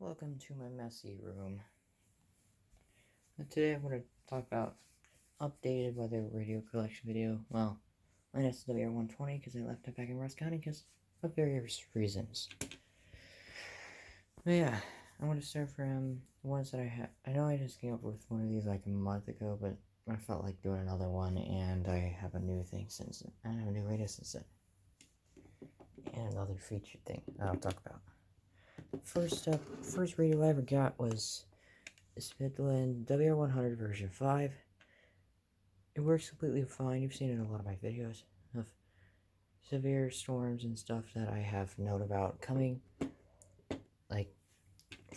Welcome to my messy room. Today I'm going to talk about updated weather radio collection video. Well, minus the WR120 because I left it back in Ross County because of various reasons. But yeah, I want to start from the ones that I have. I know I just came up with one of these like a month ago, but I felt like doing another one, and I have a new thing since then. I have a new radio since then. And another featured thing that I'll talk about. First radio I ever got was this Midland WR100 version 5. It works completely fine. You've seen it in a lot of my videos of severe storms and stuff that I have known about coming. Like,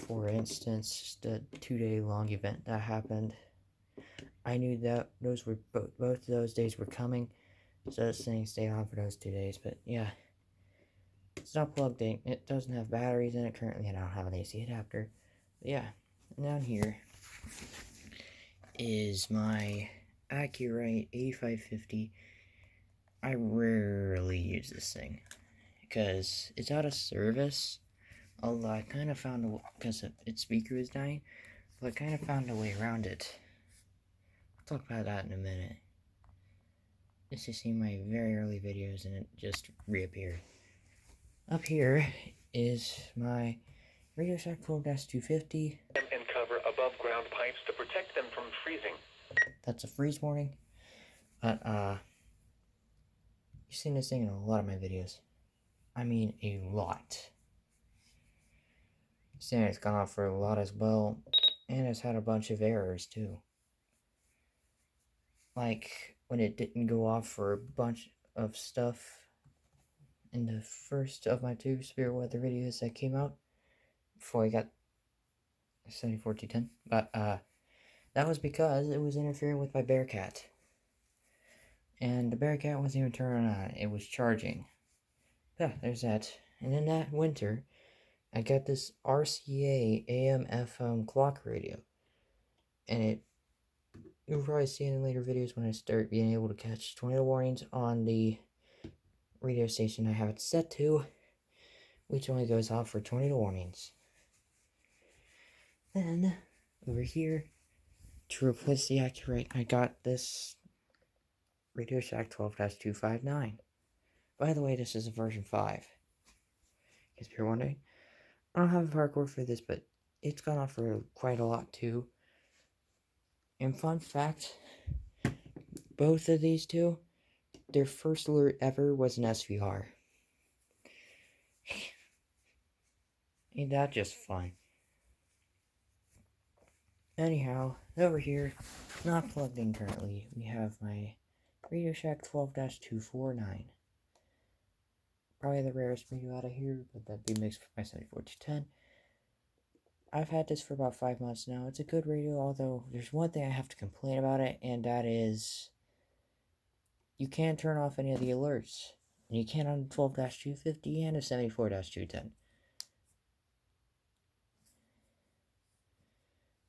for instance, the 2-day long event that happened. I knew that those were both of those days were coming, so this thing stayed on for those 2 days. But yeah, it's not plugged in. It doesn't have batteries in it currently. I don't have an AC adapter. But yeah, down here is my Accurate 8550. I rarely use this thing because it's out of service. Although I kind of found a because its speaker was dying, but I kind of found a way around it. I'll talk about that in a minute. This is in my very early videos and it just reappeared. Up here is my Radio Shack 12-250. And cover above ground pipes to protect them from freezing. That's a freeze warning. But you've seen this thing in a lot of my videos. I mean a lot. Saying it's gone off for a lot as well, and it's had a bunch of errors too. Like when it didn't go off for a bunch of stuff in the first of my 2 severe weather videos that came out before I got 74-210. But that was because it was interfering with my Bearcat. And the Bearcat wasn't even turning on, it was charging. Yeah, there's that. And in that winter, I got this RCA AM FM clock radio. And you'll probably see in later videos when I start being able to catch tornado warnings on the radio station I have it set to, which only goes off for tornado warnings. Then, over here, to replace the Accurate, I got this Radio Shack 12-259. By the way, this is a version 5. If you're wondering, I don't have a hardcore for this, but it's gone off for quite a lot too. And fun fact, both of these two, their first alert ever was an SVR. Ain't that just fun? Anyhow, over here, not plugged in currently, we have my Radio Shack 12-249. Probably the rarest radio out of here, but that'd be mixed with my 74-10. I've had this for about 5 months now. It's a good radio, although there's one thing I have to complain about it, and that is you can't turn off any of the alerts. And you can't on the 12-250 and a 74-210.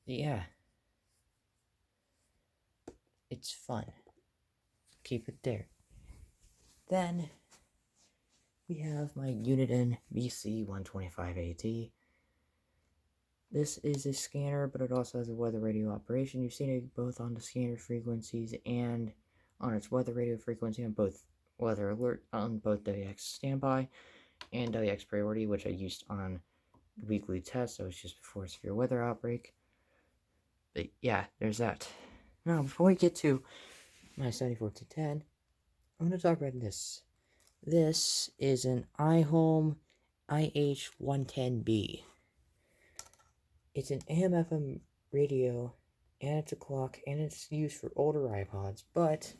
Yeah. It's fun. Keep it there. Then we have my Uniden BC125AT. This is a scanner, but it also has a weather radio operation. You've seen it both on the scanner frequencies and on its weather radio frequency on both weather alert, on both WX standby and WX priority, which I used on the weekly test. So it's just before a severe weather outbreak. But yeah, there's that. Now, before we get to my 74-10, I'm going to talk about this. This is an iHome IH110B. It's an AM/FM radio, and it's a clock, and it's used for older iPods, but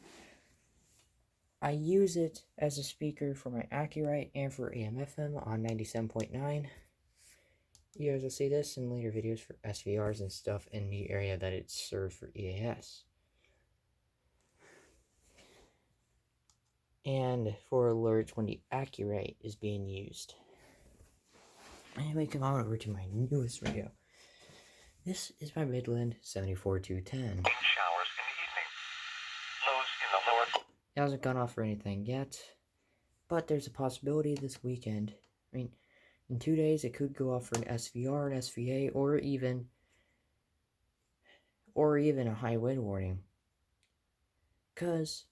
I use it as a speaker for my Accurate and for AM/FM on 97.9. You guys will see this in later videos for SVRs and stuff in the area that it serves for EAS. And for alerts when the Accurate is being used. Anyway, come on over to my newest radio. This is my Midland 74-210. Showers in the evening. Lows in the lower. It hasn't gone off for anything yet, but there's a possibility this weekend. I mean, In 2 days, it could go off for an SVR, an SVA, or even a high wind warning. Because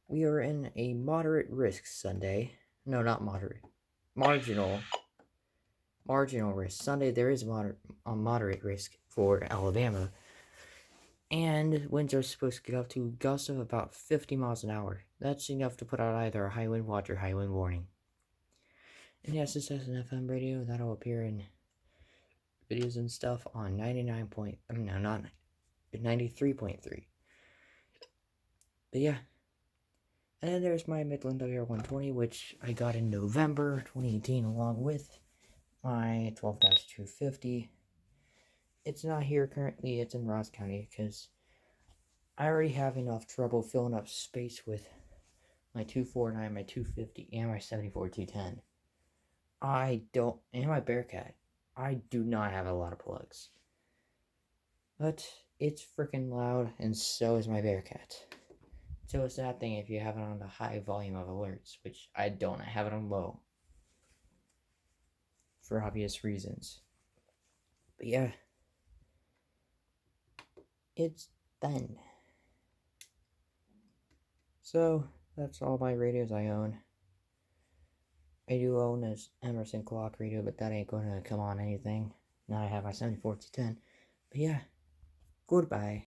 we are in a moderate risk Sunday. No, not moderate. Marginal risk. Sunday, there is a moderate risk for Alabama. And winds are supposed to get up to gusts of about 50 miles an hour. That's enough to put out either a high wind watch or high wind warning. And yes, this is an FM radio that'll appear in videos and stuff on 93.3. But yeah. And then there's my Midland WR120, which I got in November 2018 along with my 12-250. It's not here currently, it's in Ross County because I already have enough trouble filling up space with my 249, my 250, and my 74-210. And my Bearcat. I do not have a lot of plugs. But it's freaking loud, and so is my Bearcat. So it's that thing if you have it on the high volume of alerts, which I don't. I have it on low. For obvious reasons. But yeah. It's done. So, that's all my radios I own. I do own this Emerson clock radio, but that ain't gonna come on anything. Now I have my 74-10. But yeah, goodbye.